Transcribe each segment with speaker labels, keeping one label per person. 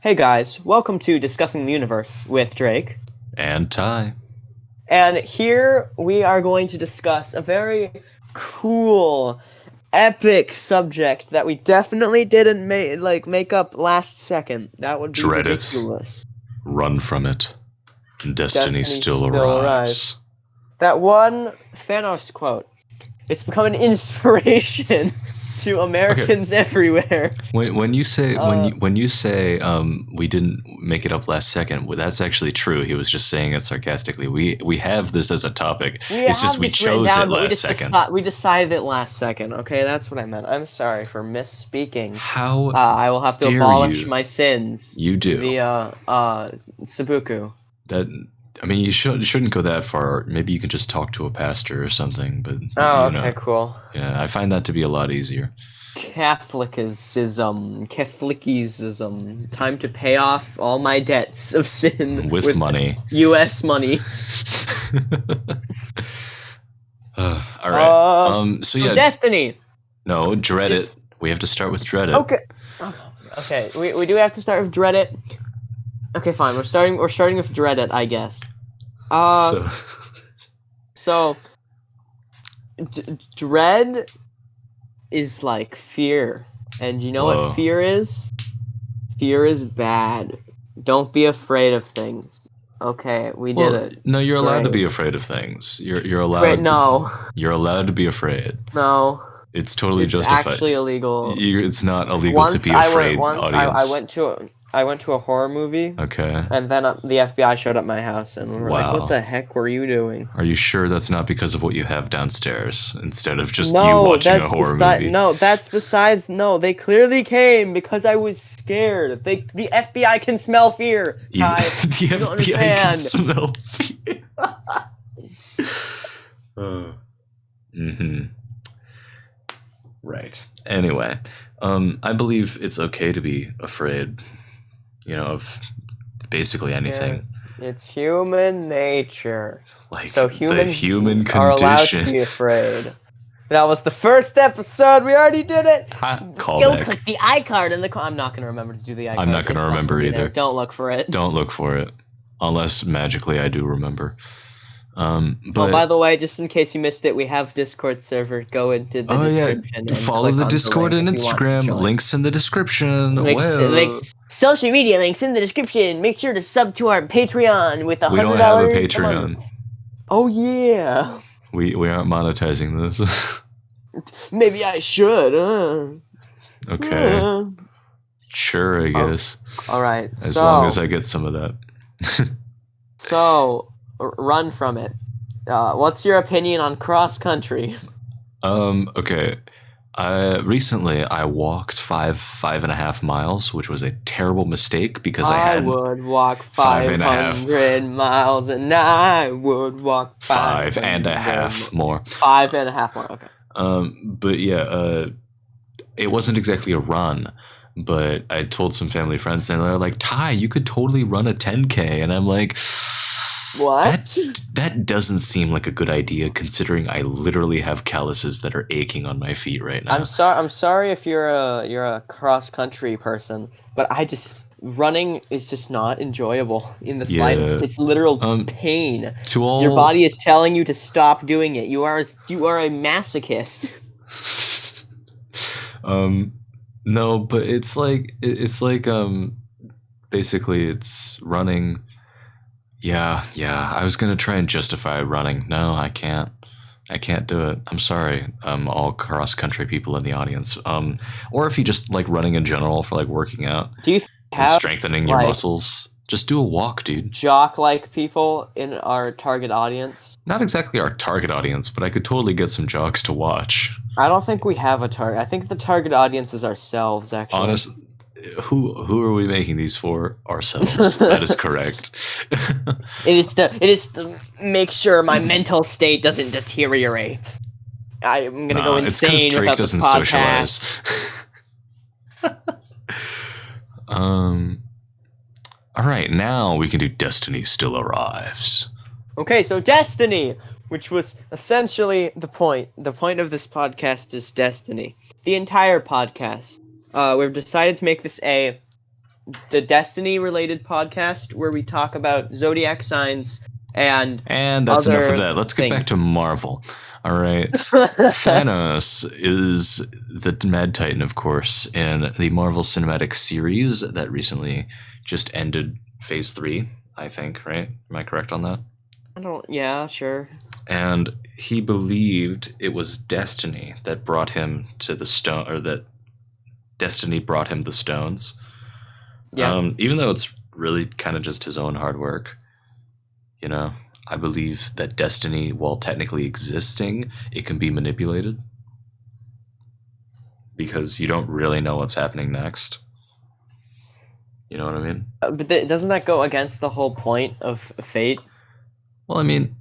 Speaker 1: Hey guys, welcome to Discussing the Universe with Drake.
Speaker 2: And Ty.
Speaker 1: And here we are going to discuss a very cool, epic subject that we definitely didn't make up last second. That would be
Speaker 2: Dread
Speaker 1: ridiculous.
Speaker 2: it. Run from it. Destiny still
Speaker 1: arrives.
Speaker 2: arrives.
Speaker 1: That one Thanos quote. It's become an inspiration to Americans everywhere.
Speaker 2: When you say we didn't make it up last second, well, that's actually true. He was just saying it sarcastically. We have this as a topic. It's just we chose it last second.
Speaker 1: We decided it last second. Okay, that's what I meant. I'm sorry for misspeaking.
Speaker 2: How
Speaker 1: I will have to abolish my sins.
Speaker 2: You do.
Speaker 1: Seppuku.
Speaker 2: You shouldn't go that far. Maybe you can just talk to a pastor or something. But
Speaker 1: okay, cool.
Speaker 2: Yeah, I find that to be a lot easier.
Speaker 1: Catholicism. Time to pay off all my debts of sin
Speaker 2: with money.
Speaker 1: U.S. money.
Speaker 2: All right.
Speaker 1: Destiny.
Speaker 2: No, Dread it. We have to start with Dread it.
Speaker 1: Okay. We do have to start with Dread it. Okay, fine. We're starting with Dread it, I guess. Dread is like fear, and you know what fear is? Fear is bad. Don't be afraid of things. Okay, we did it.
Speaker 2: No, you're allowed to be afraid of things. You're allowed.
Speaker 1: No.
Speaker 2: You're allowed to be afraid.
Speaker 1: No.
Speaker 2: It's totally justified.
Speaker 1: It's actually illegal.
Speaker 2: It's not illegal to be afraid, audience.
Speaker 1: I went to a horror movie.
Speaker 2: Okay.
Speaker 1: And then the FBI showed up at my house, and we were like, "What the heck were you doing?"
Speaker 2: Are you sure that's not because of what you have downstairs, instead of just you watching a horror movie?
Speaker 1: No, that's besides. No, they clearly came because I was scared. The FBI can smell fear.
Speaker 2: The FBI can smell fear. Right. Anyway, I believe it's okay to be afraid, of basically anything.
Speaker 1: Yeah, it's human nature.
Speaker 2: So humans the human condition.
Speaker 1: Are allowed to be afraid. That was the first episode. We already did it.
Speaker 2: Go
Speaker 1: click the iCard in the. I'm not gonna remember to do the iCard.
Speaker 2: I'm not gonna remember either.
Speaker 1: Don't look for it.
Speaker 2: Don't look for it, unless magically I do remember.
Speaker 1: By the way, just in case you missed it, we have Discord server. Go into the description.
Speaker 2: Follow the Discord and Instagram. Links in the description.
Speaker 1: Links, social media links in the description. Make sure to sub to our Patreon with $100.
Speaker 2: We don't have a Patreon.
Speaker 1: Oh yeah.
Speaker 2: We aren't monetizing this.
Speaker 1: Maybe I should.
Speaker 2: Okay. Sure, I guess.
Speaker 1: All right.
Speaker 2: As long as I get some of that.
Speaker 1: So. Run from it. What's your opinion on cross country?
Speaker 2: Okay. Recently I walked 5.5 miles, which was a terrible mistake because I
Speaker 1: would walk 500 miles and I would walk
Speaker 2: 5.5 more.
Speaker 1: 5.5 more. Okay.
Speaker 2: But yeah, it wasn't exactly a run, but I told some family friends and they're like, "Ty, you could totally run a 10K," and I'm like,
Speaker 1: what?
Speaker 2: That doesn't seem like a good idea, considering I literally have calluses that are aching on my feet right now.
Speaker 1: I'm sorry if you're a cross country person, but running is just not enjoyable in the slightest. It's literal pain. Your body is telling you to stop doing it. You are a masochist.
Speaker 2: No, but it's like basically it's running. Yeah, I was gonna try and justify running. No, I can't do it. I'm sorry, all cross-country people in the audience. Or if you just like running in general for like working out.
Speaker 1: Do you have
Speaker 2: strengthening your muscles? Just do a walk, dude.
Speaker 1: Jock-like people in our target audience?
Speaker 2: Not exactly our target audience, but I could totally get some jocks to watch.
Speaker 1: I don't think we have a target. I think the target audience is ourselves, actually.
Speaker 2: Honestly. Who are we making these for? Ourselves. That is correct.
Speaker 1: It is to make sure my mental state doesn't deteriorate. I'm gonna go insane
Speaker 2: it's 'cause Drake doesn't socialize. All right, now we can do Destiny Still Arrives.
Speaker 1: Okay, so Destiny, which was essentially the point. The point of this podcast is Destiny. The entire podcast. We've decided to make this a the Destiny-related podcast where we talk about zodiac signs and
Speaker 2: that's enough of that. Let's get back to Marvel. All right. Thanos is the Mad Titan, of course, in the Marvel Cinematic Series that recently just ended Phase 3, I think, right? Am I correct on that?
Speaker 1: Yeah, sure.
Speaker 2: And he believed it was Destiny that brought him to the stone, or that Destiny brought him the stones.
Speaker 1: Yeah.
Speaker 2: Even though it's really kind of just his own hard work, you know, I believe that Destiny, while technically existing, it can be manipulated because you don't really know what's happening next. You know what I mean?
Speaker 1: But doesn't that go against the whole point of fate?
Speaker 2: Well, I mean,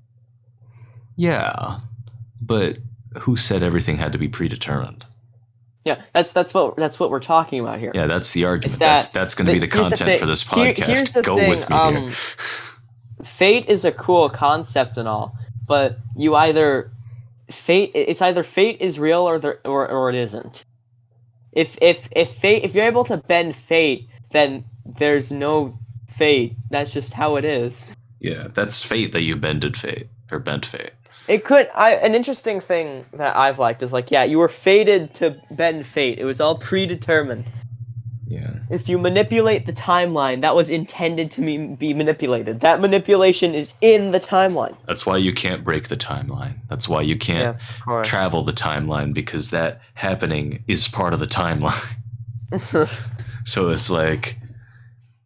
Speaker 2: yeah, but who said everything had to be predetermined?
Speaker 1: Yeah, that's what we're talking about here.
Speaker 2: Yeah, that's the argument. That's going to be the content for this podcast.
Speaker 1: Here's the
Speaker 2: Go
Speaker 1: thing,
Speaker 2: with me here.
Speaker 1: Fate is a cool concept and all, but it's either fate is real or it isn't. If you're able to bend fate, then there's no fate. That's just how it is.
Speaker 2: Yeah, that's fate that you bent fate.
Speaker 1: It could. An interesting thing that I've liked is like, yeah, you were fated to bend fate. It was all predetermined.
Speaker 2: Yeah.
Speaker 1: If you manipulate the timeline, that was intended to be manipulated. That manipulation is in the timeline.
Speaker 2: That's why you can't break the timeline. That's why you can't travel the timeline, because that happening is part of the timeline. So it's like,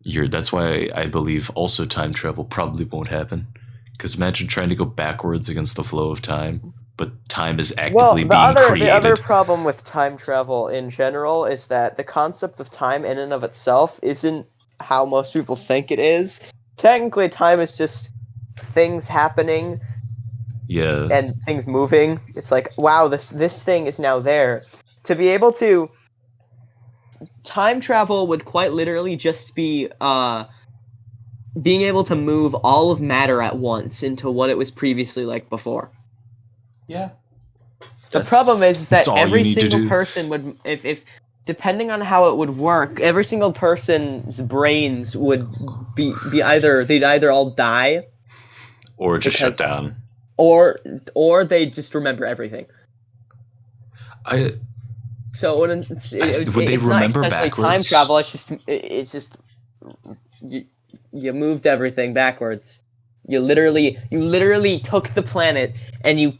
Speaker 2: that's why I believe also time travel probably won't happen. Because imagine trying to go backwards against the flow of time, but time is actively being created.
Speaker 1: The other problem with time travel in general is that the concept of time in and of itself isn't how most people think it is. Technically, time is just things happening.
Speaker 2: Yeah.
Speaker 1: And things moving. It's like, wow, this thing is now there. To be able to time travel would quite literally just be being able to move all of matter at once into what it was previously like before.
Speaker 2: Yeah.
Speaker 1: The problem is that every single person would, if depending on how it would work, every single person's brains would be either, they'd either all die,
Speaker 2: or just shut down,
Speaker 1: or they just remember everything. So would they remember backwards? Time travel. It's just you moved everything backwards. You literally took the planet and you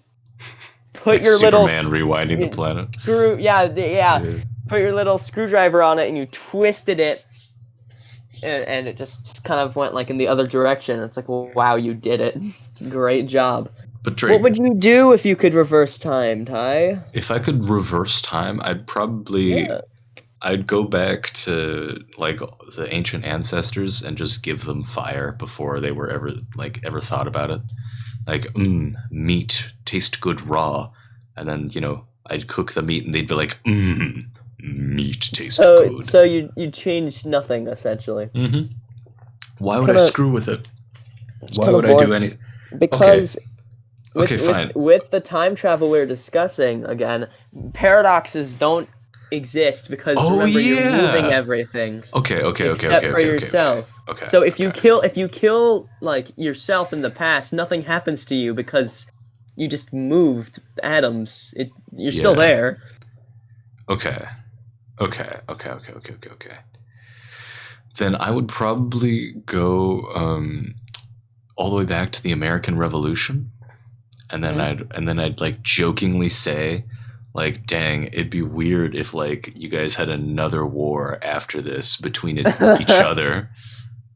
Speaker 1: put
Speaker 2: like
Speaker 1: your
Speaker 2: Superman
Speaker 1: little
Speaker 2: rewinding the planet.
Speaker 1: Put your little screwdriver on it and you twisted it, and it just kind of went like in the other direction. It's like, well, wow, you did it. Great job.
Speaker 2: But Drake,
Speaker 1: what would you do if you could reverse time, Ty?
Speaker 2: If I could reverse time, I'd probably I'd go back to like the ancient ancestors and just give them fire before they were ever thought about it. Like, meat tastes good raw, and then I'd cook the meat and they'd be like, meat tastes good.
Speaker 1: So you changed nothing essentially.
Speaker 2: Mm-hmm. Why would I screw with it? Why would I do anything?
Speaker 1: Because.
Speaker 2: Fine.
Speaker 1: With the time travel we're discussing, again, paradoxes don't exist because remember you're moving everything.
Speaker 2: Okay.
Speaker 1: Except for yourself.
Speaker 2: Okay.
Speaker 1: So if you kill like yourself in the past, nothing happens to you because you just moved atoms. You're still there.
Speaker 2: Okay. Then I would probably go all the way back to the American Revolution. And then I'd like jokingly say, like, dang, it'd be weird if like you guys had another war after this between each other.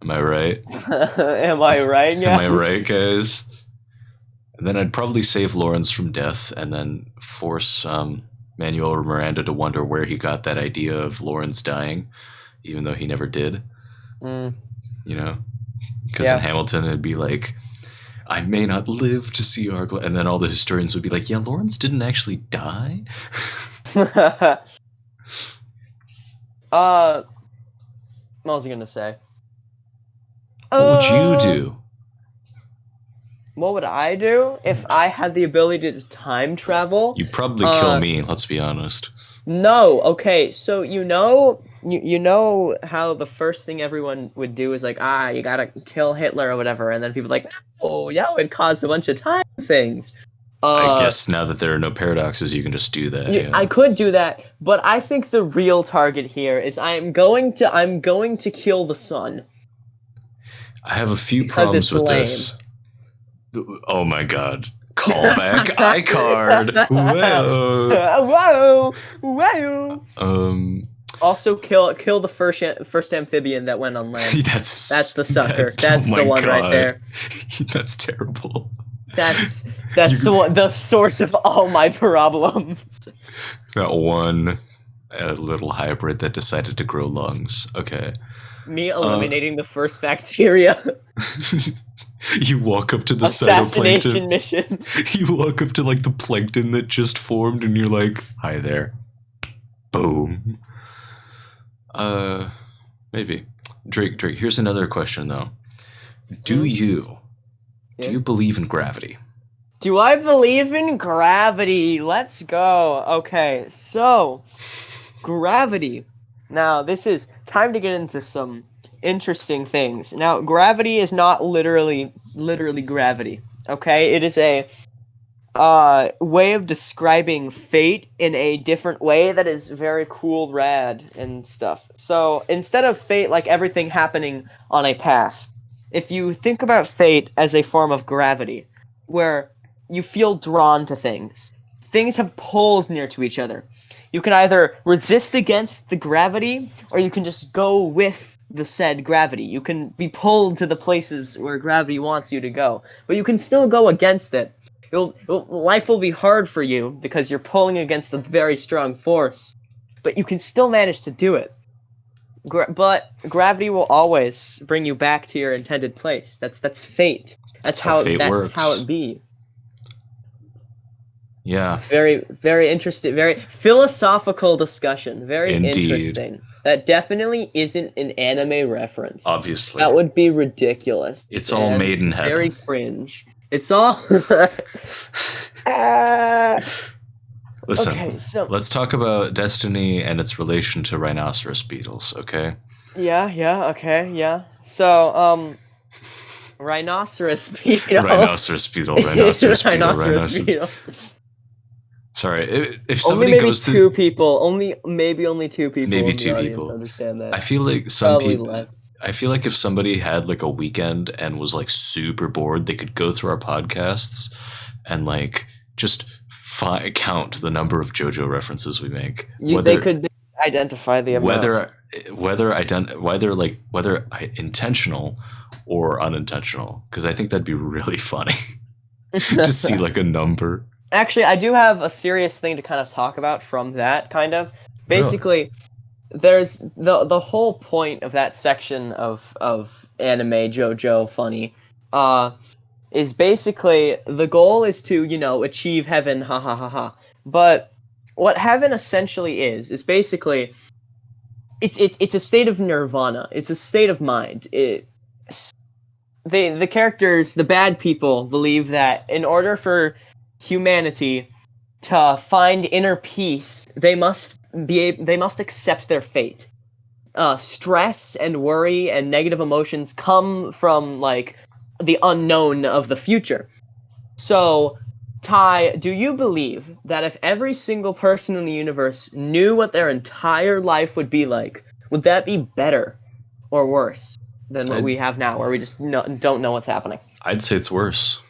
Speaker 2: Am I right?
Speaker 1: Am I right? Yeah.
Speaker 2: Am I right, guys? And then I'd probably save Lawrence from death, and then force Manuel Miranda to wonder where he got that idea of Lawrence dying, even though he never did. Because in Hamilton it'd be like, I may not live to see our... And then all the historians would be like, yeah, Lawrence didn't actually die?
Speaker 1: What was I going to say?
Speaker 2: What would you do?
Speaker 1: What would I do if I had the ability to time travel?
Speaker 2: You'd probably kill me, let's be honest.
Speaker 1: No, okay, so you know how the first thing everyone would do is like, you gotta kill Hitler or whatever, and then people like, oh yeah, it would cause a bunch of time things.
Speaker 2: I guess now that there are no paradoxes, you can just do that. Yeah.
Speaker 1: I could do that, but I think the real target here is I'm going to kill the sun.
Speaker 2: I have a few problems with this. Oh my god. Callback iCard.
Speaker 1: Whoa. Whoa. Also kill the first amphibian that went on land. That's the sucker. That's the one right there.
Speaker 2: That's terrible.
Speaker 1: That's the source of all my problems.
Speaker 2: That one little hybrid that decided to grow lungs. Okay.
Speaker 1: Me eliminating the first bacteria.
Speaker 2: You walk up to the cytoplankton.
Speaker 1: Mission.
Speaker 2: You walk up to like the plankton that just formed and you're like, hi there. Boom. Maybe. Drake, here's another question though. Do you believe in gravity?
Speaker 1: Do I believe in gravity? Let's go. Okay, so gravity. Now, this is time to get into some interesting things. Now, gravity is not literally gravity. Okay, it is a way of describing fate in a different way that is very cool, rad, and stuff. So instead of fate like everything happening on a path, if you think about fate as a form of gravity, where you feel drawn to things have poles near to each other. You can either resist against the gravity, or you can just go with the said gravity. You can be pulled to the places where gravity wants you to go, but you can still go against it. Life will be hard for you because you're pulling against a very strong force, but you can still manage to do it. But gravity will always bring you back to your intended place. That's fate. That's how
Speaker 2: fate works.
Speaker 1: That's how it be.
Speaker 2: Yeah.
Speaker 1: It's very, very interesting, very philosophical discussion. Very interesting. That definitely isn't an anime reference.
Speaker 2: Obviously.
Speaker 1: That would be ridiculous.
Speaker 2: It's all made in heaven.
Speaker 1: Very cringe. It's all...
Speaker 2: Listen,
Speaker 1: okay, so...
Speaker 2: let's talk about Destiny and its relation to rhinoceros beetles, okay?
Speaker 1: Yeah, okay, yeah. So, rhinoceros beetle.
Speaker 2: Rhinoceros beetle. Sorry, if somebody goes
Speaker 1: through... Maybe only two people.
Speaker 2: Maybe two people
Speaker 1: understand that.
Speaker 2: I feel like I feel like if somebody had like a weekend and was like super bored, they could go through our podcasts and like just count the number of JoJo references we make.
Speaker 1: They could identify the amount.
Speaker 2: Whether intentional or unintentional, because I think that'd be really funny to see like a number.
Speaker 1: Actually, I do have a serious thing to kind of talk about from that, kind of. Basically, there's the whole point of that section of anime JoJo funny is basically the goal is to, achieve heaven, ha ha ha ha. But what heaven essentially is basically it's a state of nirvana. It's a state of mind. The characters, the bad people, believe that in order for humanity to find inner peace, they must accept their fate. Stress and worry and negative emotions come from like the unknown of the future. So, Ty, do you believe that if every single person in the universe knew what their entire life would be like, would that be better or worse than what we have now, where we just don't know what's happening?
Speaker 2: I'd say it's worse.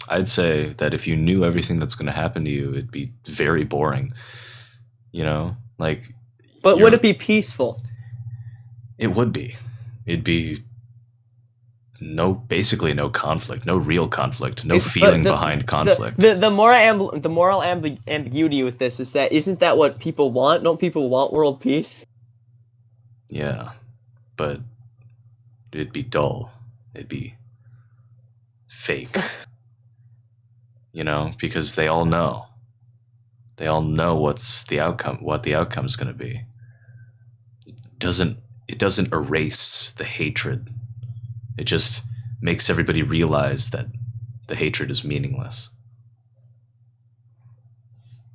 Speaker 2: I'd say that if you knew everything that's going to happen to you, it'd be very boring.
Speaker 1: But would it be peaceful?
Speaker 2: It would be. It'd be basically no conflict, no real conflict, no feeling behind conflict.
Speaker 1: The moral ambiguity with this is that isn't that what people want? Don't people want world peace?
Speaker 2: Yeah, but it'd be dull. It'd be fake. Because they all know. They all know what the outcome's going to be. It doesn't erase the hatred. It just makes everybody realize that the hatred is meaningless.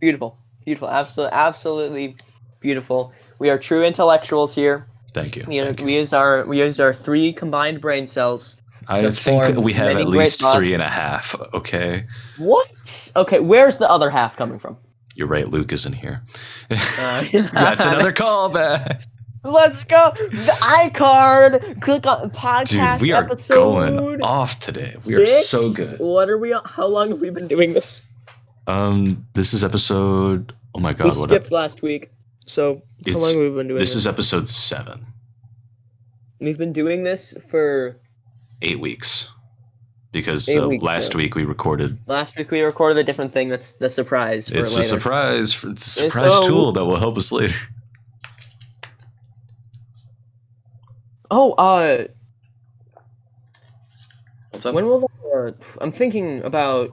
Speaker 1: Beautiful. Beautiful. Absolutely beautiful. We are true intellectuals here.
Speaker 2: Thank you.
Speaker 1: We use our 3 combined brain cells.
Speaker 2: I think we have at least 3.5. Okay.
Speaker 1: What? Okay, where's the other half coming from?
Speaker 2: You're right. Luke isn't here. That's another callback.
Speaker 1: Let's go. The iCard. Click on podcast.
Speaker 2: Dude, we are going off today. We are so good.
Speaker 1: What are we on? How long have we been doing this?
Speaker 2: This is episode. Oh my god!
Speaker 1: We skipped last week. So how long have we been doing this?
Speaker 2: This is episode 7.
Speaker 1: We've been doing this for
Speaker 2: 8 weeks. Because last week we recorded.
Speaker 1: Last week we recorded a different thing. That's the surprise.
Speaker 2: It's a surprise. It's a surprise tool that will help us later.
Speaker 1: Oh,
Speaker 2: what's up?
Speaker 1: When will I'm thinking about.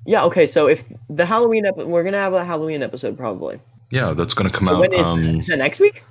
Speaker 1: Yeah. Okay. So if the Halloween we're gonna have a Halloween episode probably.
Speaker 2: Yeah, that's gonna come out.
Speaker 1: Is that next week?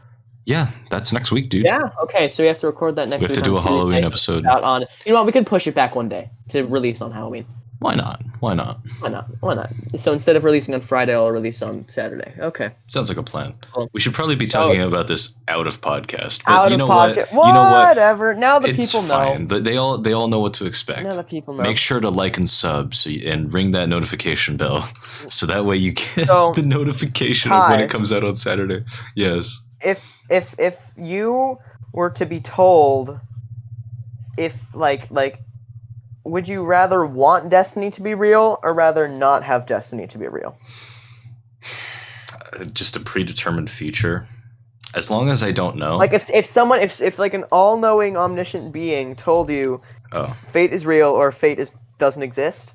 Speaker 2: Yeah, that's next week, dude.
Speaker 1: Yeah. Okay. So we have to record that next week.
Speaker 2: We have to do a Halloween episode.
Speaker 1: You know what? We could push it back one day to release on Halloween.
Speaker 2: Why not? Why not?
Speaker 1: Why not? Why not? So instead of releasing on Friday, I'll release on Saturday. Okay.
Speaker 2: Sounds like a plan. Cool. We should probably be talking about this out of podcast.
Speaker 1: But you know what? Whatever. Now the people know.
Speaker 2: They all know what to expect.
Speaker 1: Now the people know.
Speaker 2: Make sure to like and sub and ring that notification bell, so that way you get the notification of when it comes out on Saturday. Yes.
Speaker 1: If you were to be told, if like. Would you rather want Destiny to be real or rather not have Destiny to be real?
Speaker 2: Just a predetermined future. As long as I don't know.
Speaker 1: Like if like an all-knowing omniscient being told you fate is real or fate doesn't exist,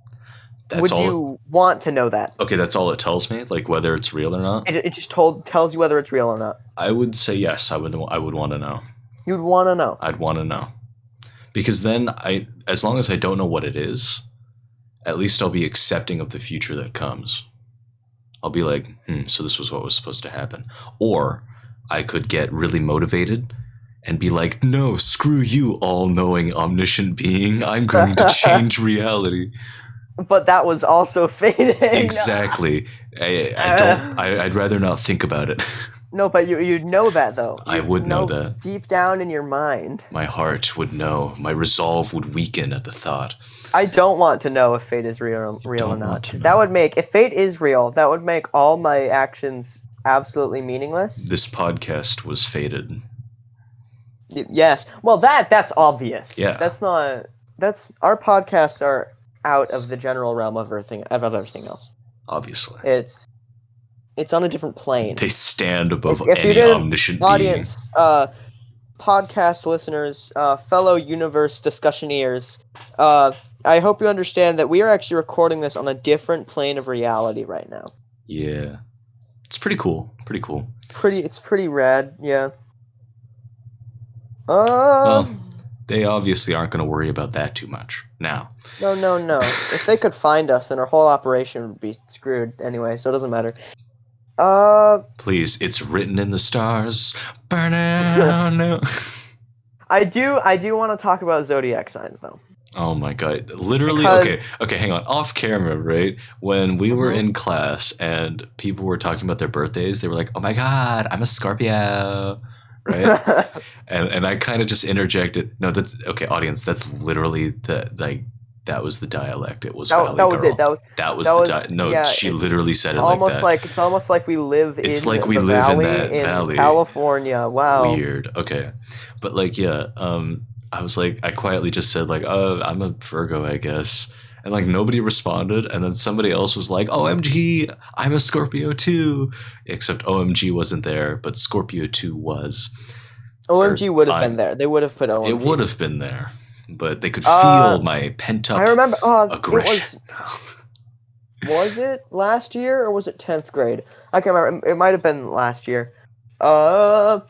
Speaker 1: would you want to know that?
Speaker 2: Okay, that's all it tells me, like whether it's real or not?
Speaker 1: It just tells you whether it's real or not.
Speaker 2: I would say yes, I would want to know.
Speaker 1: You'd want to know.
Speaker 2: I'd want to know. Because then, as long as I don't know what it is, at least I'll be accepting of the future that comes. I'll be like, so this was what was supposed to happen. Or I could get really motivated and be like, no, screw you, all-knowing, omniscient being. I'm going to change reality.
Speaker 1: But that was also fading.
Speaker 2: Exactly. I'd rather not think about it.
Speaker 1: No, but you'd know that, though.
Speaker 2: I would know that.
Speaker 1: Deep down in your mind.
Speaker 2: My heart would know. My resolve would weaken at the thought.
Speaker 1: I don't want to know if fate is real or not. Because that would make... If fate is real, that would make all my actions absolutely meaningless.
Speaker 2: This podcast was fated.
Speaker 1: Yes. Well, that's obvious.
Speaker 2: Yeah.
Speaker 1: That's not... Our podcasts are out of the general realm of everything else.
Speaker 2: Obviously.
Speaker 1: It's on a different plane.
Speaker 2: They stand above any omniscient
Speaker 1: audience, podcast listeners, fellow universe discussioneers, I hope you understand that we are actually recording this on a different plane of reality right now.
Speaker 2: Yeah. It's pretty cool. Pretty cool.
Speaker 1: It's pretty rad, yeah.
Speaker 2: Well, they obviously aren't going to worry about that too much. Now.
Speaker 1: No. If they could find us, then our whole operation would be screwed anyway, so it doesn't matter.
Speaker 2: Please, it's written in the stars. Burn out. No.
Speaker 1: I do want to talk about zodiac signs, though.
Speaker 2: Oh my god. Literally, okay, hang on. Off camera, right? When we were in class and people were talking about their birthdays, they were like, oh my god, I'm a Scorpio. Right? and I kind of just interjected. No, that's okay, audience. That's literally that was the dialect. It was Valley
Speaker 1: that was
Speaker 2: Girl.
Speaker 1: it. That was
Speaker 2: no.
Speaker 1: Yeah,
Speaker 2: she literally said it like that.
Speaker 1: It's almost like we live in
Speaker 2: that valley,
Speaker 1: California. Wow.
Speaker 2: Weird. Okay, but I was like, I quietly just said like, I'm a Virgo, I guess, and like nobody responded, and then somebody else was like, OMG, I'm a Scorpio too, except OMG wasn't there, but Scorpio 2 was.
Speaker 1: OMG would have been there. They would have put OMG.
Speaker 2: It would have been there. But they could feel my pent-up aggression.
Speaker 1: Was it last year or was it 10th grade? I can't remember. It might have been last year. But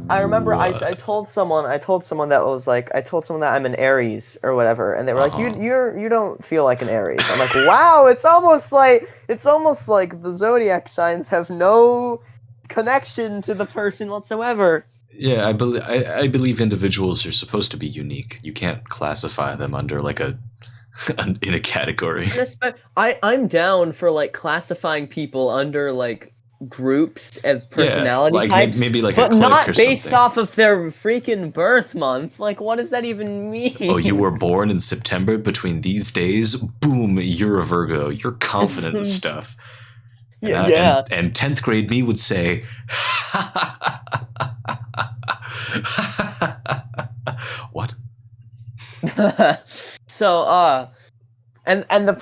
Speaker 1: I remember I told someone that I'm an Aries or whatever, and they were like, you don't feel like an Aries. I'm like, wow, it's almost like the zodiac signs have no connection to the person whatsoever.
Speaker 2: Yeah, I believe individuals are supposed to be unique. You can't classify them under like a in a category.
Speaker 1: I'm down for like classifying people under like groups of personality
Speaker 2: like,
Speaker 1: types,
Speaker 2: maybe like
Speaker 1: but
Speaker 2: a clique
Speaker 1: not
Speaker 2: or
Speaker 1: based
Speaker 2: something.
Speaker 1: off of their freaking birth month. Like, what does that even mean?
Speaker 2: Oh, you were born in September between these days? Boom, you're a Virgo. You're confident and stuff.
Speaker 1: Yeah.
Speaker 2: And 10th grade me would say, what?
Speaker 1: So, and the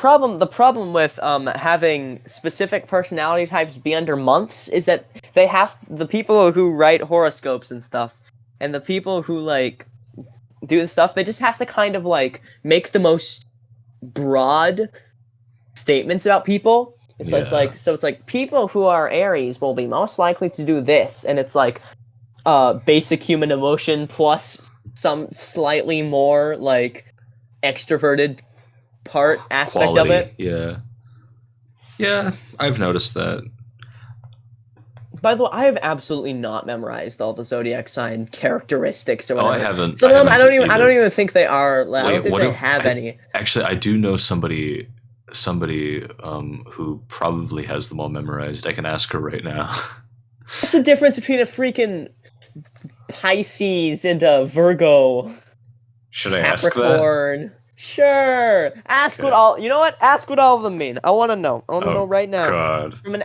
Speaker 1: problem with having specific personality types be under months is that the people who write horoscopes and stuff, and the people who like do the stuff, they just have to kind of like make the most broad statements about people. So it's like people who are Aries will be most likely to do this, and it's like basic human emotion plus some slightly more like extroverted aspect
Speaker 2: Quality,
Speaker 1: of it.
Speaker 2: Yeah, I've noticed that.
Speaker 1: By the way, I have absolutely not memorized all the zodiac sign characteristics or whatever.
Speaker 2: I haven't.
Speaker 1: Some of them I don't even think they are. Like, I don't think they have any.
Speaker 2: Actually, I do know somebody who probably has them all memorized. I can ask her right now.
Speaker 1: What's the difference between a freaking Pisces and a Virgo?
Speaker 2: Should I ask
Speaker 1: Capricorn? Sure. Ask what all. You know what? Ask what all of them mean. I want to know. I want to know right now.
Speaker 2: God.
Speaker 1: From a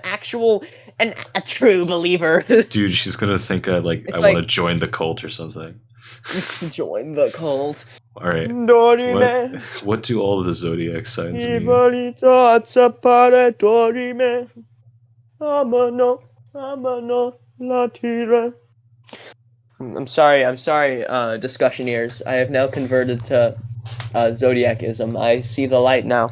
Speaker 1: true believer.
Speaker 2: Dude, she's gonna think I want to join the cult or something.
Speaker 1: Join the cult.
Speaker 2: All right. What do all the zodiac signs mean?
Speaker 1: I'm sorry, discussioneers. I have now converted to Zodiacism. I see the light now.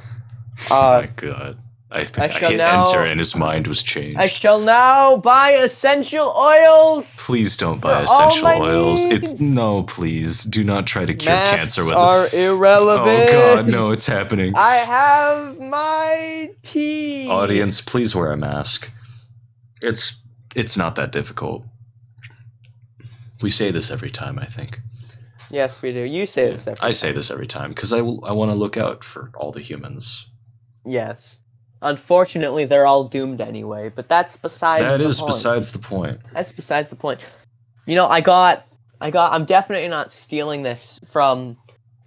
Speaker 2: Oh my god. I hit enter and his mind was changed.
Speaker 1: I shall now buy essential oils.
Speaker 2: Please don't buy essential oils. Please do not try to cure cancer with it.
Speaker 1: Masks are irrelevant.
Speaker 2: Oh god, no, it's happening.
Speaker 1: I have my tea.
Speaker 2: Audience, please wear a mask. It's not that difficult. We say this every time, I think.
Speaker 1: Yes, we do. You say this every time.
Speaker 2: I say this every time because I want to look out for all the humans.
Speaker 1: Yes. Unfortunately, they're all doomed anyway, but that's besides the point.
Speaker 2: That is besides the point.
Speaker 1: That's besides the point. You know, I'm definitely not stealing this from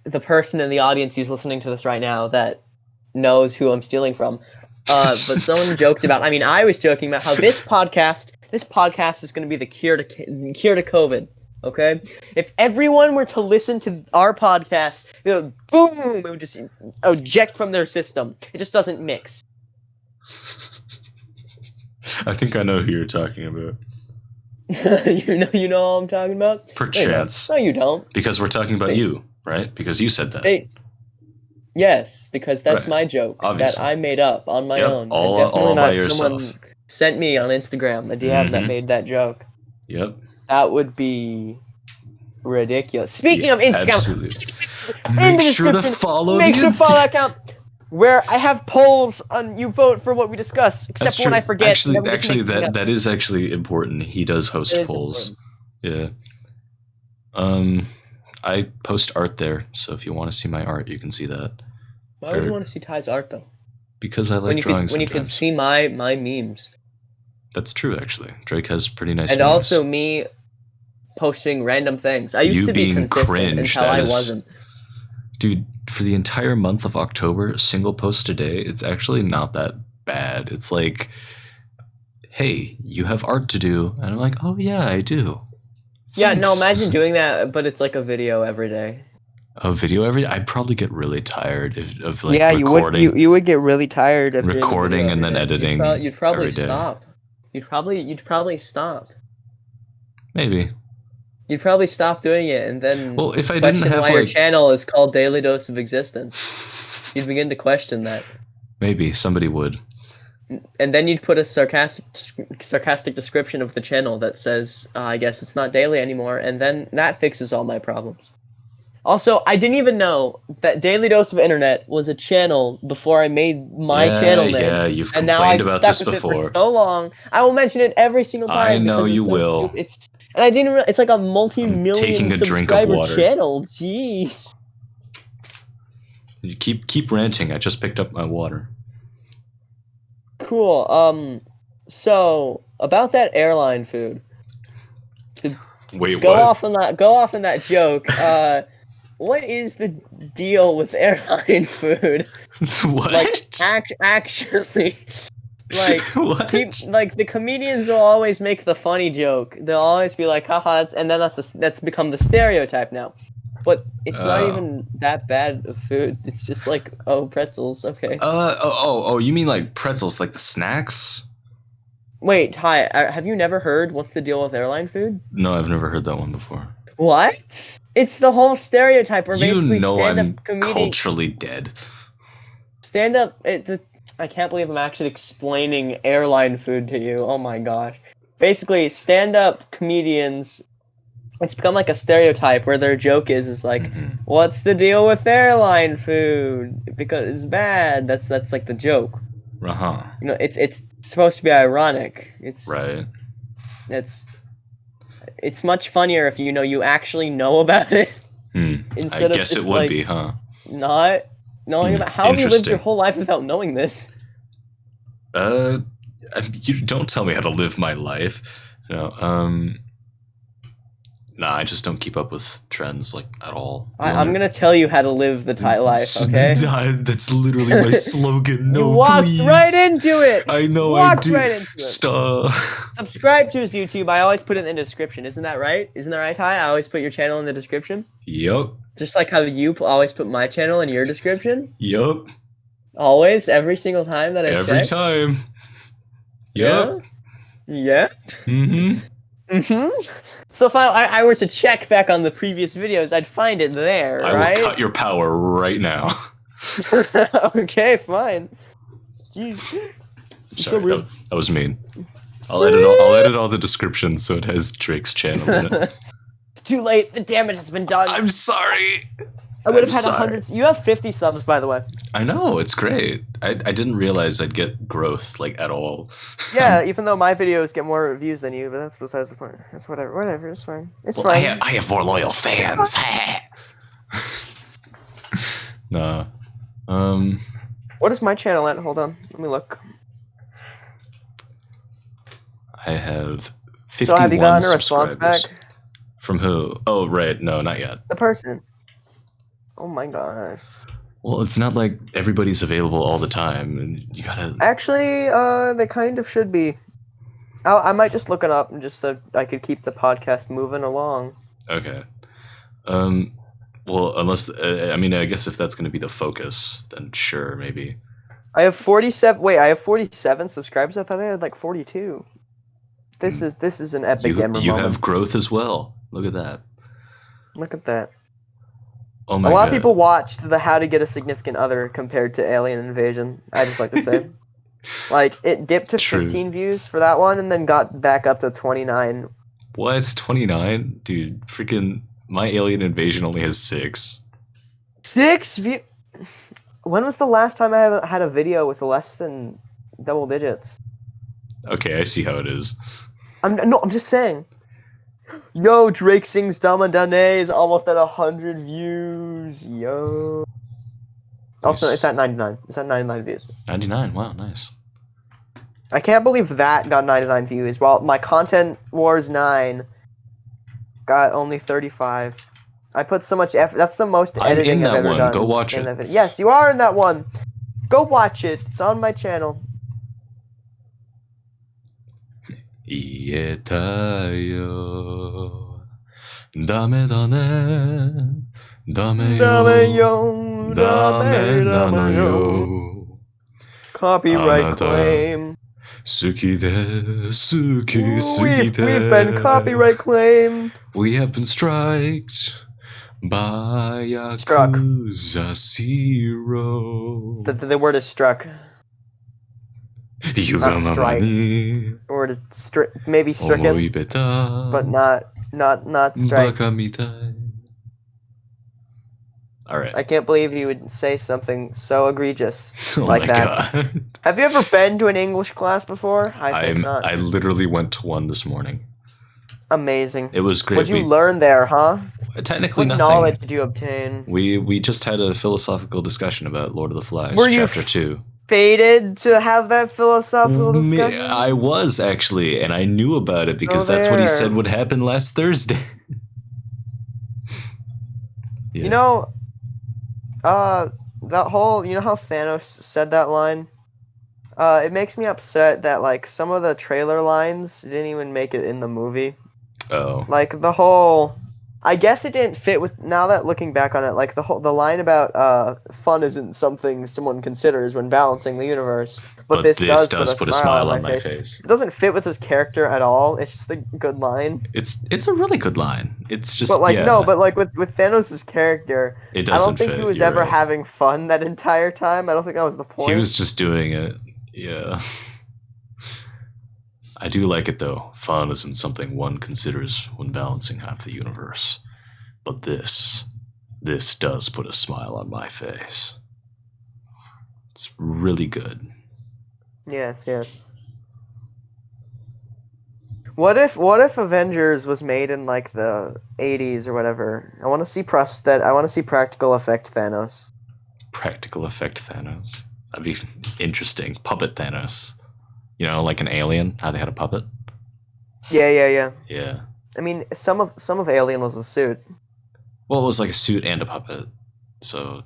Speaker 1: the person in the audience who's listening to this right now that knows who I'm stealing from. But someone joked about, I was joking about how this podcast is going to be the cure to COVID. Okay, if everyone were to listen to our podcast, boom, it would just eject from their system. It just doesn't mix.
Speaker 2: I think I know who you're talking about.
Speaker 1: you know what I'm talking about?
Speaker 2: Perchance.
Speaker 1: No, you don't.
Speaker 2: Because we're talking about you, right? Because you said that.
Speaker 1: Yes, because that's my joke that I made up on my own.
Speaker 2: All by yourself.
Speaker 1: Someone sent me on Instagram a DM that made that joke.
Speaker 2: Yep.
Speaker 1: That would be ridiculous. Speaking of Instagram,
Speaker 2: absolutely. Make sure to follow
Speaker 1: that account where I have polls on you vote for what we discuss, except when I forget.
Speaker 2: Actually, that is actually important. He does host polls. Important. Yeah. I post art there, so if you want to see my art, you can see that.
Speaker 1: Why would you want to see Ty's art though?
Speaker 2: Because I like drawing.
Speaker 1: When you can see my memes.
Speaker 2: That's true, actually. Drake has pretty nice.
Speaker 1: And
Speaker 2: memes.
Speaker 1: Also me posting random things. I used to be consistent
Speaker 2: cringe,
Speaker 1: until I wasn't.
Speaker 2: Dude, for the entire month of October, a single post a day, it's actually not that bad. It's like, hey, you have art to do. And I'm like, oh yeah, I do. Thanks.
Speaker 1: Yeah, no, imagine doing that, but it's like a video every day.
Speaker 2: A video every day? I'd probably get really tired of like recording.
Speaker 1: You would get really tired of
Speaker 2: recording and then editing.
Speaker 1: You'd probably stop. You'd probably stop.
Speaker 2: Maybe.
Speaker 1: You'd probably stop doing it, and then
Speaker 2: if I didn't have
Speaker 1: your channel is called Daily Dose of Existence. You'd begin to question that.
Speaker 2: Maybe somebody would.
Speaker 1: And then you'd put a sarcastic description of the channel that says, "I guess it's not daily anymore," and then that fixes all my problems. Also, I didn't even know that Daily Dose of Internet was a channel before I made my channel name.
Speaker 2: Yeah, you've complained about this before.
Speaker 1: It for so long. I will mention it every single time.
Speaker 2: I know you will.
Speaker 1: And I didn't. It's like a multi-million
Speaker 2: taking a drink of
Speaker 1: subscriber
Speaker 2: water.
Speaker 1: channel. Jeez.
Speaker 2: You keep ranting. I just picked up my water.
Speaker 1: Cool. So about that airline food.
Speaker 2: Wait,
Speaker 1: go
Speaker 2: what?
Speaker 1: Go off on that joke. What is the deal with airline food?
Speaker 2: What?
Speaker 1: Like, actually, like,
Speaker 2: what?
Speaker 1: Like the comedians will always make the funny joke. They'll always be like, haha, and then that's become the stereotype now. But it's not even that bad of food. It's just like, oh, pretzels, okay.
Speaker 2: You mean like pretzels, like the snacks?
Speaker 1: Wait, Ty, have you never heard what's the deal with airline food?
Speaker 2: No, I've never heard that one before.
Speaker 1: What? It's the whole stereotype where basically
Speaker 2: I'm culturally dead.
Speaker 1: Stand-up, I can't believe I'm actually explaining airline food to you. Oh my gosh. Basically, stand-up comedians, it's become like a stereotype where their joke is like, what's the deal with airline food? Because it's bad. That's like the joke.
Speaker 2: Uh-huh.
Speaker 1: You know, it's supposed to be ironic.
Speaker 2: Right.
Speaker 1: It's much funnier if you actually know about it.
Speaker 2: I guess it would be, huh?
Speaker 1: Not knowing about. How have you lived your whole life without knowing this?
Speaker 2: You don't tell me how to live my life. Nah, I just don't keep up with trends like at all.
Speaker 1: I'm gonna tell you how to live the Thai life, okay?
Speaker 2: That's literally my slogan. No,
Speaker 1: you walked
Speaker 2: please.
Speaker 1: right into it.
Speaker 2: I know.
Speaker 1: Walked
Speaker 2: I do.
Speaker 1: Right into
Speaker 2: Stop.
Speaker 1: Subscribe to his YouTube. I always put it in the description. Isn't that right? Isn't that right, Ty? I always put your channel in the description.
Speaker 2: Yup.
Speaker 1: Just like how you always put my channel in your description.
Speaker 2: Yup.
Speaker 1: Always, every single time that I
Speaker 2: Every
Speaker 1: check.
Speaker 2: time. Yup.
Speaker 1: Yeah.
Speaker 2: Mm-hmm.
Speaker 1: So if I were to check back on the previous videos, I'd find it there, right?
Speaker 2: I will cut your power right now.
Speaker 1: Okay, fine. Jeez.
Speaker 2: Sorry, that was mean. I'll edit all the descriptions so it has Drake's channel in it.
Speaker 1: It's too late. The damage has been done.
Speaker 2: I'm sorry.
Speaker 1: I would have had 100. You have 50 subs, by the way.
Speaker 2: I know, it's great. I didn't realize I'd get growth, like, at all.
Speaker 1: Yeah, even though my videos get more views than you, but that's besides the point. That's whatever, it's fine. It's fine.
Speaker 2: I have more loyal fans. Nah.
Speaker 1: What is my channel at? Hold on, let me look.
Speaker 2: I have 51
Speaker 1: So have you gotten a response back?
Speaker 2: From who? Oh, right, no, not yet.
Speaker 1: The person. Oh my gosh.
Speaker 2: Well, it's not like everybody's available all the time, and you gotta...
Speaker 1: Actually, they kind of should be. I might just look it up, and just so I could keep the podcast moving along.
Speaker 2: Okay. Well, unless... I mean, I guess if that's gonna be the focus, then sure, maybe.
Speaker 1: I have 47... Wait, I have 47 subscribers? I thought I had, like, 42. This is an epic gamer moment.
Speaker 2: You have growth as well. Look at that.
Speaker 1: Look at that.
Speaker 2: Oh my God.
Speaker 1: A lot of people watched the How to Get a Significant Other compared to Alien Invasion, I just like to say. Like, it dipped to 15 views for that one, and then got back up to 29.
Speaker 2: What? 29? Dude, freaking... My Alien Invasion only has 6.
Speaker 1: 6 views? When was the last time I had a video with less than double digits?
Speaker 2: Okay, I see how it is.
Speaker 1: I'm just saying. Yo, Drake Sings Dama Dane is almost at 100 views. Yo. Also, it's at 99. It's at 99 views.
Speaker 2: 99, wow, nice.
Speaker 1: I can't believe that got 99 views, while my Content Wars 9 got only 35. I put so much effort. That's the most editing I've ever done.
Speaker 2: Go watch it.
Speaker 1: Yes, you are in that one. Go watch it. It's on my channel.
Speaker 2: 이해타요 다메다네
Speaker 1: 다메요 다메요 Copyright claim.
Speaker 2: Sukide, suki,
Speaker 1: We've been copyright claim.
Speaker 2: We have been striked by Yakuza Zero.
Speaker 1: The word is struck.
Speaker 2: You got my money.
Speaker 1: The word is maybe stricken, but not strike.
Speaker 2: Alright.
Speaker 1: I can't believe you would say something so egregious like that.
Speaker 2: God.
Speaker 1: Have you ever been to an English class before? I think not.
Speaker 2: I literally went to one this morning.
Speaker 1: Amazing.
Speaker 2: It was great.
Speaker 1: What'd you learn there, huh?
Speaker 2: Technically
Speaker 1: what
Speaker 2: nothing.
Speaker 1: What knowledge did you obtain?
Speaker 2: We just had a philosophical discussion about Lord of the Flies, Chapter 2.
Speaker 1: Fated to have that philosophical discussion?
Speaker 2: I was, actually, and I knew about it because that's what he said would happen last Thursday.
Speaker 1: You know, that whole, you know how Thanos said that line? It makes me upset that, like, some of the trailer lines didn't even make it in the movie.
Speaker 2: Oh.
Speaker 1: Like, the whole... I guess it didn't fit with... Now that looking back on it, like, the line about, fun isn't something someone considers when balancing the universe. But this does put a smile on my face. It doesn't fit with his character at all. It's just a good line.
Speaker 2: It's a really good line. It's just,
Speaker 1: But, like, no, but, like, with Thanos' character...
Speaker 2: It doesn't
Speaker 1: I don't think
Speaker 2: fit,
Speaker 1: he was ever having fun that entire time. I don't think that was the point.
Speaker 2: He was just doing it. Yeah. I do like it, though. Fun isn't something one considers when balancing half the universe. But this does put a smile on my face. It's really good.
Speaker 1: Yes. What if Avengers was made in, like, the 80s or whatever? I want to see practical effect Thanos.
Speaker 2: Practical effect Thanos? That'd be interesting. Puppet Thanos. You know, like an alien, how they had a puppet?
Speaker 1: Yeah.
Speaker 2: Yeah.
Speaker 1: I mean, some of Alien was a suit.
Speaker 2: Well, it was like a suit and a puppet, so...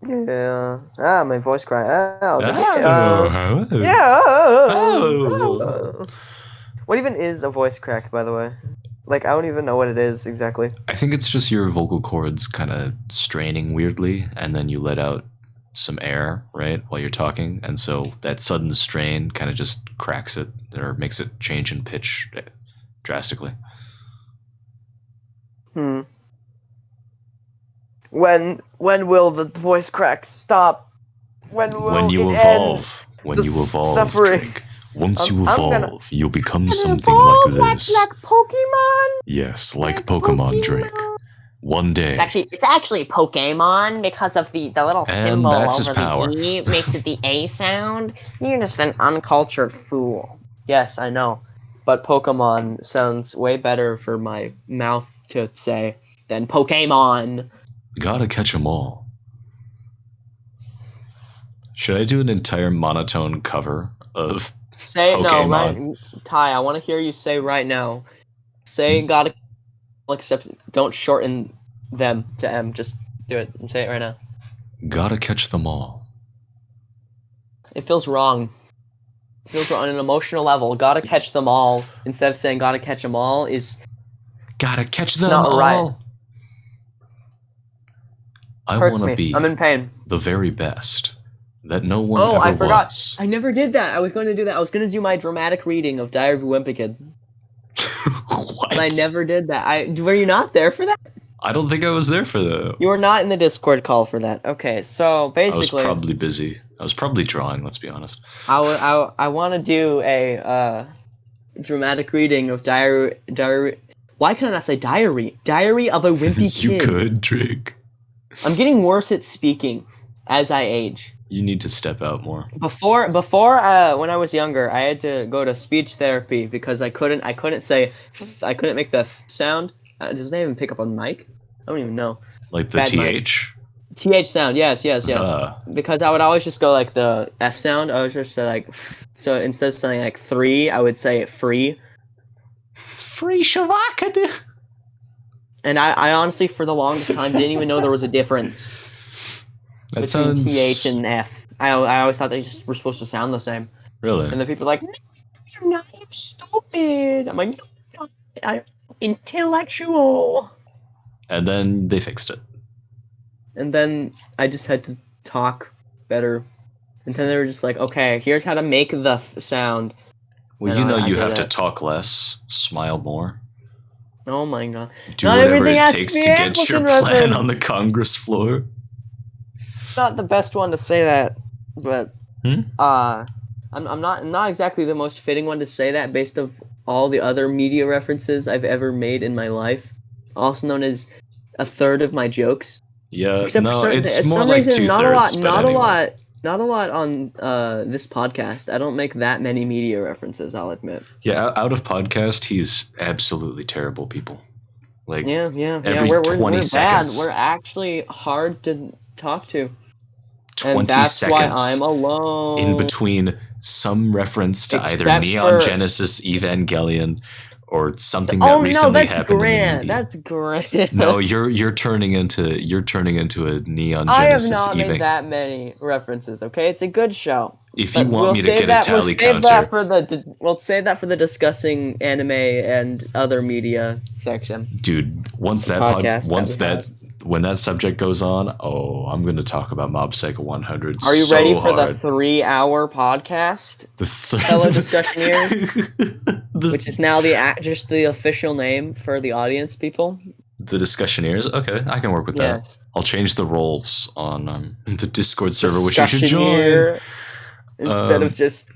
Speaker 1: Yeah. My voice cracked. I was like,
Speaker 2: hello.
Speaker 1: Yeah.
Speaker 2: Hello.
Speaker 1: What even is a voice crack, by the way? Like, I don't even know what it is exactly.
Speaker 2: I think it's just your vocal cords kind of straining weirdly, and then you let out some air, right, while you're talking, and so that sudden strain kind of just cracks it, or makes it change in pitch drastically.
Speaker 1: When will the voice cracks stop? When you
Speaker 2: evolve. When you evolve, Drake. Once you evolve, you'll become something like this.
Speaker 1: Like Pokemon?
Speaker 2: Yes, like Pokemon, Drake. One day.
Speaker 1: It's actually Pokemon because of the little symbol over the E makes it the A sound. You're just an uncultured fool. Yes, I know. But Pokemon sounds way better for my mouth to say than Pokemon.
Speaker 2: Gotta catch 'em all. Should I do an entire monotone cover of Pokemon?
Speaker 1: No, Ty, I want to hear you say right now. Say gotta, except don't shorten them to M. Just do it and say it right now.
Speaker 2: Gotta catch them all.
Speaker 1: It feels wrong. It feels on an emotional level. Gotta catch them all instead of saying gotta catch them all is.
Speaker 2: Gotta catch them all. Right. I want to be.
Speaker 1: I'm in pain.
Speaker 2: The very best that no one ever was. Oh, I forgot.
Speaker 1: I never did that. I was going to do that. I was going to do my dramatic reading of Diary of a Wimpy Kid.
Speaker 2: What?
Speaker 1: And I never did that. Were you not there for that?
Speaker 2: I don't think I was there for that.
Speaker 1: You were not in the Discord call for that. Okay, so basically...
Speaker 2: I was probably busy. I was probably drawing, let's be honest.
Speaker 1: I want to do a dramatic reading of Diary... Why can I not say diary? Diary of a Wimpy Kid.
Speaker 2: You could, Drake.
Speaker 1: I'm getting worse at speaking as I age.
Speaker 2: You need to step out more.
Speaker 1: Before, when I was younger, I had to go to speech therapy because I couldn't make the sound. Does it even pick up on mic? I don't even know.
Speaker 2: Like the TH?
Speaker 1: TH sound, yes. Because I would always just go like the F sound. I would just say like, so instead of saying like 3, I would say free.
Speaker 2: Free Shavakadu.
Speaker 1: And I honestly, for the longest time, didn't even know there was a difference between TH and F. I always thought they just were supposed to sound the same.
Speaker 2: Really?
Speaker 1: And then people are like, no, you're not, you're stupid. I'm like, no, I'm intellectual.
Speaker 2: And then they fixed it.
Speaker 1: And then I just had to talk better. And then they were just like, okay, here's how to make the sound.
Speaker 2: Well, and you have to talk less, smile more.
Speaker 1: Oh my god.
Speaker 2: Do whatever it takes to get your plan on the Congress floor.
Speaker 1: Not the best one to say that, but I'm not exactly the most fitting one to say that based of all the other media references I've ever made in my life, also known as a third of my jokes.
Speaker 2: Yeah, except it's more like 2/3.
Speaker 1: Not a lot on this podcast. I don't make that many media references, I'll admit.
Speaker 2: Yeah, out of podcast, he's absolutely terrible, people. Like,
Speaker 1: yeah.
Speaker 2: Every
Speaker 1: We're
Speaker 2: 20 seconds.
Speaker 1: Bad. We're actually hard to talk to.
Speaker 2: 20
Speaker 1: and that's
Speaker 2: seconds
Speaker 1: why I'm alone.
Speaker 2: In between some reference to either Neon Genesis Evangelion or something that recently happened in the media.
Speaker 1: That's grand.
Speaker 2: No, you're turning into a Neon Genesis.
Speaker 1: I have not made that many references. Okay, it's a good show.
Speaker 2: If you want me to get a tally counter,
Speaker 1: we'll save that for the discussing anime and other media section.
Speaker 2: Dude, when that subject goes on, I'm going to talk about Mob Psycho 100.
Speaker 1: Are you ready for the 3-hour podcast? Fellow discussioneers, which is now just the official name for the audience people.
Speaker 2: The discussioneers? Okay, I can work with that. I'll change the roles on the Discord server, which you should join.
Speaker 1: Instead of just...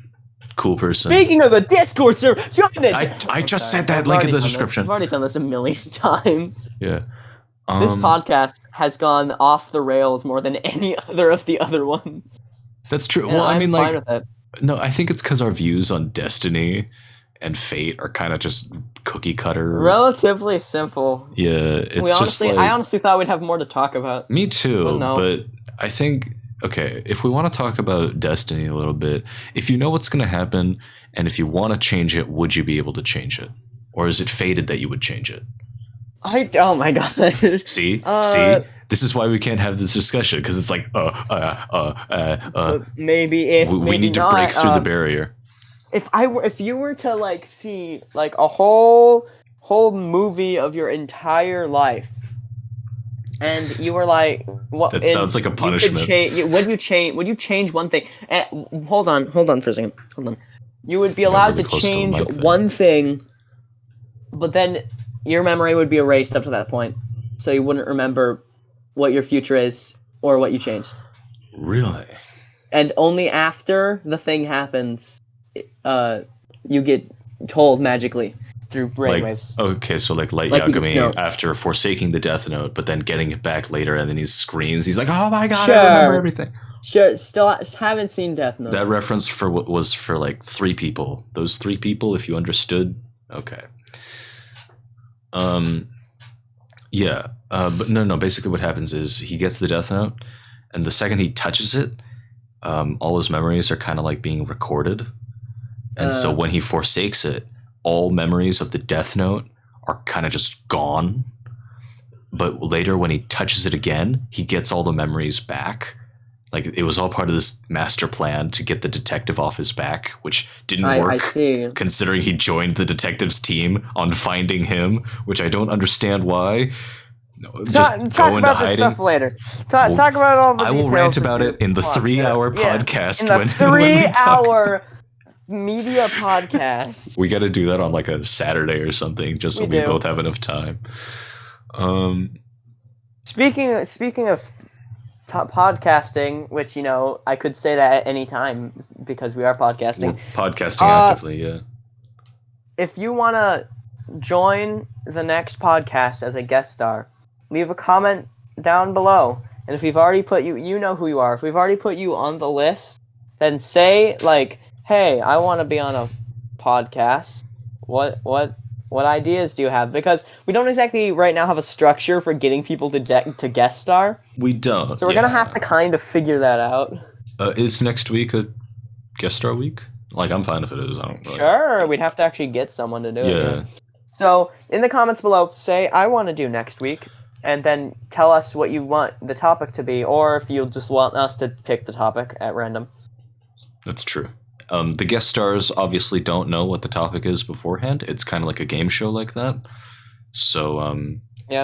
Speaker 2: Cool person.
Speaker 1: Speaking of the Discord server, join it!
Speaker 2: I just said that, link in the description.
Speaker 1: I've already done this a million times.
Speaker 2: Yeah.
Speaker 1: This podcast has gone off the rails more than any other of the other ones.
Speaker 2: That's true. Well, I mean, like, no, I think it's because our views on Destiny and Fate are kind of just cookie cutter.
Speaker 1: Relatively simple.
Speaker 2: Yeah, it's
Speaker 1: I honestly thought we'd have more to talk about.
Speaker 2: Me too, but I think, okay, if we want to talk about Destiny a little bit, if you know what's going to happen, and if you want to change it, would you be able to change it? Or is it fated that you would change it?
Speaker 1: Oh my god.
Speaker 2: See? This is why we can't have this discussion, because it's like,
Speaker 1: maybe if
Speaker 2: we need to break through the barrier.
Speaker 1: If you were to like see like a whole movie of your entire life, and you were like, what?
Speaker 2: That sounds like a punishment.
Speaker 1: Would you change one thing? Hold on for a second. Hold on. You would be allowed to change one thing, but then your memory would be erased up to that point, so you wouldn't remember what your future is or what you changed.
Speaker 2: Really?
Speaker 1: And only after the thing happens, you get told magically through brainwaves.
Speaker 2: Okay, so like Light Yagami after forsaking the Death Note, but then getting it back later, and then he screams. He's like, "Oh my god, I remember everything."
Speaker 1: Sure, still haven't seen Death Note.
Speaker 2: That reference was for like 3 people. Those 3 people, if you understood, okay. Yeah, but no. Basically, what happens is he gets the Death Note, and the second he touches it, all his memories are kind of like being recorded, and so when he forsakes it, all memories of the Death Note are kind of just gone. But later, when he touches it again, he gets all the memories back. Like, it was all part of this master plan to get the detective off his back, which didn't work. I see. Considering he joined the detective's team on finding him, which I don't understand why. Just
Speaker 1: talk about this stuff later. Talk about all the details.
Speaker 2: I will rant about it in the 3-hour podcast.
Speaker 1: In the 3-hour media podcast.
Speaker 2: We got to do that on like a Saturday or something, just so we both have enough time.
Speaker 1: Speaking of podcasting, which, I could say that at any time because we are podcasting.
Speaker 2: We're podcasting actively, yeah.
Speaker 1: If you want to join the next podcast as a guest star, leave a comment down below. And if we've already put you know who you are. If we've already put you on the list, then say like, "Hey, I want to be on a podcast. What ideas do you have?" Because we don't exactly right now have a structure for getting people to guest star.
Speaker 2: We don't.
Speaker 1: So we're going to have to kind of figure that out.
Speaker 2: Is next week a guest star week? Like, I'm fine if it is. I don't really...
Speaker 1: Sure, we'd have to actually get someone to do it. Yeah. So, in the comments below, say, "I want to do next week," and then tell us what you want the topic to be, or if you just want us to pick the topic at random.
Speaker 2: That's true. The guest stars obviously don't know what the topic is beforehand. It's kind of like a game show like that. So,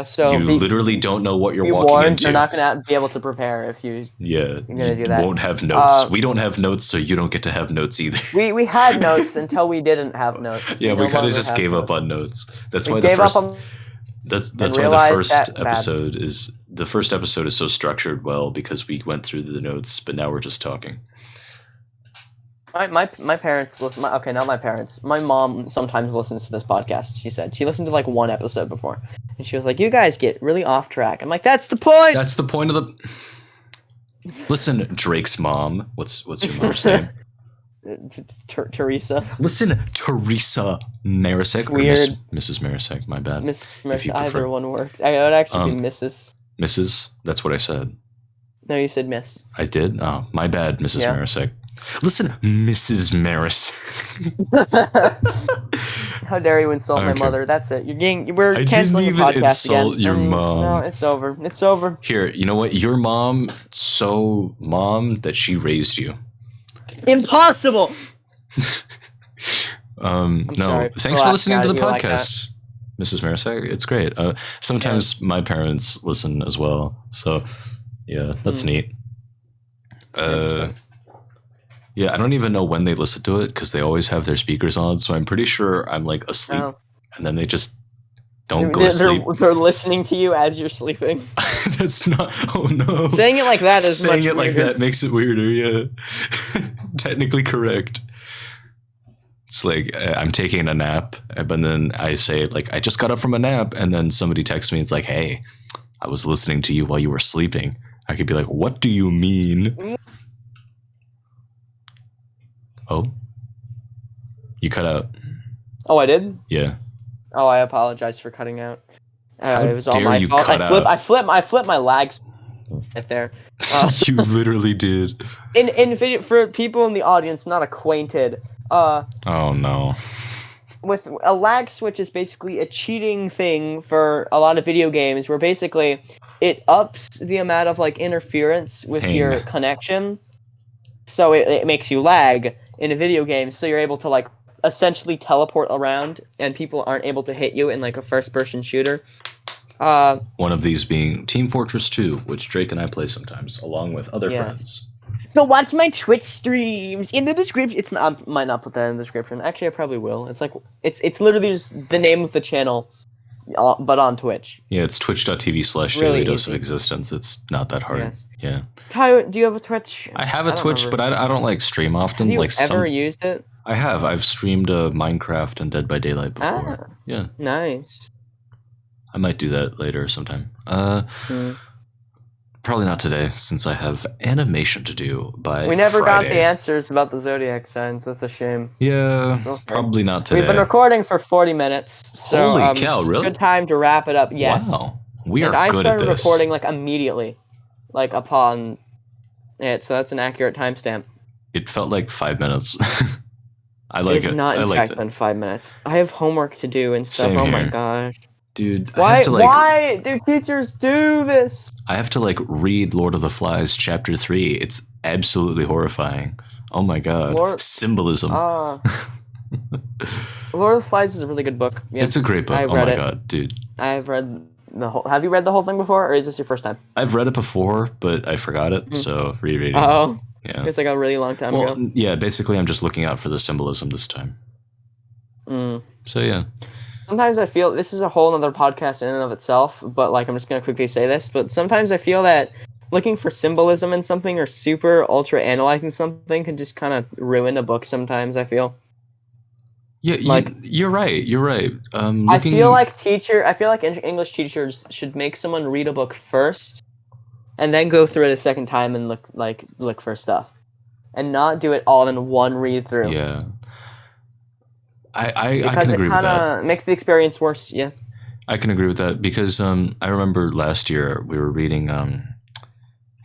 Speaker 1: so
Speaker 2: you literally don't know what you're walking into.
Speaker 1: You're not going to be able to prepare if you're going to do that.
Speaker 2: You won't have notes. We don't have notes, so you don't get to have notes either.
Speaker 1: We had notes until we didn't have notes.
Speaker 2: Yeah, we kind of just gave up on notes. That's why the first... That's why the first episode is so structured well, because we went through the notes, but now we're just talking.
Speaker 1: My parents listen. Not my parents. My mom sometimes listens to this podcast. She said she listened to like 1 episode before, and she was like, "You guys get really off track." I'm like, "That's the point.
Speaker 2: That's the point of the." Listen, Drake's mom. What's your mom's name?
Speaker 1: Teresa.
Speaker 2: Listen, Teresa Marisek.
Speaker 1: Weird.
Speaker 2: Mrs. Marisek, my bad.
Speaker 1: Miss either one works. I would actually be Mrs.
Speaker 2: Mrs. That's what I said.
Speaker 1: No, you said Miss.
Speaker 2: I did? Oh, my bad, Mrs. Marisek. Listen, Mrs. Maris.
Speaker 1: How dare you insult my mother? That's it. We're canceling the podcast again. I didn't even insult
Speaker 2: your mom.
Speaker 1: No, it's over. It's over.
Speaker 2: Here, you know what? Your mom, so mom that she raised you.
Speaker 1: Impossible.
Speaker 2: No.
Speaker 1: Sorry.
Speaker 2: Thanks for listening to the podcast, Mrs. Marisek. It's great. Sometimes my parents listen as well. So, yeah, that's neat. Yeah, I don't even know when they listen to it because they always have their speakers on. So I'm pretty sure I'm like asleep, and then they just don't go to sleep.
Speaker 1: They're listening to you as you're sleeping.
Speaker 2: That's not. Oh no!
Speaker 1: Saying it like that is
Speaker 2: saying
Speaker 1: much
Speaker 2: it
Speaker 1: weirder.
Speaker 2: Like that makes it weirder. Yeah, technically correct. It's like I'm taking a nap, but then I say like I just got up from a nap, and then somebody texts me. It's like, hey, I was listening to you while you were sleeping. I could be like, what do you mean? Oh, you cut out.
Speaker 1: Oh, I did?
Speaker 2: Yeah.
Speaker 1: Oh, I apologize for cutting out. It was all my fault.
Speaker 2: I
Speaker 1: flipped my lags right there.
Speaker 2: You literally did.
Speaker 1: In video, for people in the audience not acquainted,
Speaker 2: oh no.
Speaker 1: With a lag switch is basically a cheating thing for a lot of video games where basically it ups the amount of like interference with your connection, so it makes you lag in a video game, so you're able to like essentially teleport around and people aren't able to hit you in like a first-person shooter.
Speaker 2: One of these being Team Fortress 2, which Drake and I play sometimes, along with other friends.
Speaker 1: So watch my Twitch streams in the description. I might not put that in the description. Actually, I probably will. It's like it's literally just the name of the channel, but on Twitch.
Speaker 2: Yeah, it's twitch.tv/Daily Dose of Existence. It's not that hard. Yes. Yeah.
Speaker 1: Tyler, do you have a Twitch?
Speaker 2: I have a Twitch, but I don't like stream often.
Speaker 1: Have you ever used it?
Speaker 2: I have. I've streamed Minecraft and Dead by Daylight before. Yeah.
Speaker 1: Nice.
Speaker 2: I might do that later sometime. Probably not today, since I have animation to do by
Speaker 1: We never
Speaker 2: Friday.
Speaker 1: got the answers about the zodiac signs. That's a shame.
Speaker 2: Yeah, probably not today.
Speaker 1: We've been recording for 40 minutes, so
Speaker 2: Holy cow, really?
Speaker 1: Good time to wrap it up. Yes.
Speaker 2: Wow, we are good at this.
Speaker 1: I started recording like immediately, like upon it, so that's an accurate timestamp.
Speaker 2: It felt like 5 minutes. I like it.
Speaker 1: It's not in fact than 5 minutes. I have homework to do and stuff.
Speaker 2: Same
Speaker 1: my
Speaker 2: here.
Speaker 1: gosh.
Speaker 2: Dude,
Speaker 1: why do teachers do this?
Speaker 2: I have to like read Lord of the Flies chapter 3. It's absolutely horrifying. Oh my god. Symbolism.
Speaker 1: Lord of the Flies is a really good book. Yeah.
Speaker 2: It's a great book. Oh my god, dude.
Speaker 1: I've read the whole. Have you read the whole thing before, or is this your first time?
Speaker 2: I've read it before, but I forgot it, so rereading.
Speaker 1: Oh.
Speaker 2: Yeah.
Speaker 1: It's like a really long time ago.
Speaker 2: Yeah, basically I'm just looking out for the symbolism this time. So yeah.
Speaker 1: Sometimes I feel this is a whole other podcast in and of itself, but like I'm just gonna quickly say this. But sometimes I feel that looking for symbolism in something or super ultra analyzing something can just kind of ruin a book. Sometimes I feel.
Speaker 2: Yeah, you're right. You're right.
Speaker 1: I feel like English teachers should make someone read a book first, and then go through it a second time and look for stuff, and not do it all in one read through.
Speaker 2: Yeah. I can agree with that. Because it kind
Speaker 1: of makes the experience worse, yeah.
Speaker 2: I can agree with that because I remember last year we were reading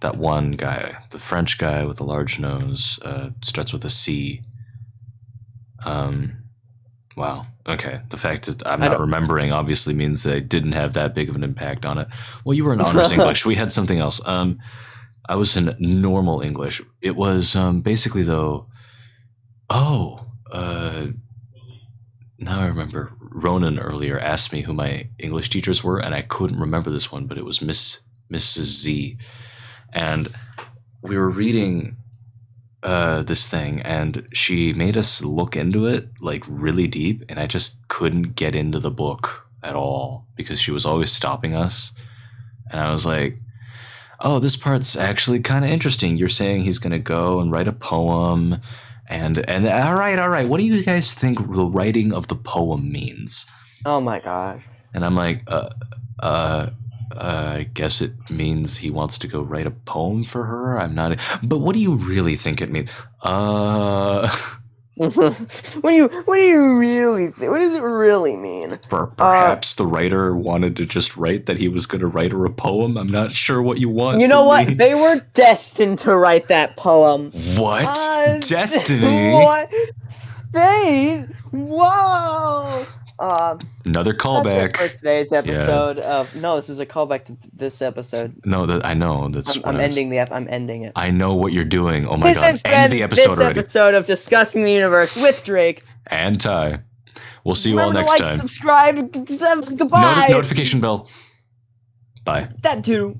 Speaker 2: that one guy, the French guy with the large nose, starts with a C. Wow. Okay. The fact that I'm not remembering obviously means that I didn't have that big of an impact on it. Well, you were in honors English. We had something else. I was in normal English. It was basically though. Now I remember Ronan earlier asked me who my English teachers were, and I couldn't remember this one, but it was Mrs. Z. And we were reading this thing, and she made us look into it like really deep, and I just couldn't get into the book at all because she was always stopping us. And I was like, oh, this part's actually kind of interesting. You're saying he's going to go and write a poem. And all right. What do you guys think the writing of the poem means?
Speaker 1: Oh my gosh.
Speaker 2: And I'm like, I guess it means he wants to go write a poem for her. I'm not. But what do you really think it means?
Speaker 1: What do you really think? What does it really mean?
Speaker 2: Perhaps the writer wanted to just write that he was going to write her a poem. I'm not sure what you want.
Speaker 1: You know what? Me. They were destined to write that poem.
Speaker 2: What? Destiny?
Speaker 1: What? Fate? Whoa!
Speaker 2: Another callback
Speaker 1: for today's episode of no. This is a callback to this episode.
Speaker 2: No, I know. That's
Speaker 1: I'm ending I'm ending it.
Speaker 2: I know what you're doing. Oh my god! End the episode already.
Speaker 1: This episode of Discussing the Universe with Drake
Speaker 2: and Ty. We'll see you all next time.
Speaker 1: Subscribe. Goodbye.
Speaker 2: Notification bell. Bye.
Speaker 1: That too.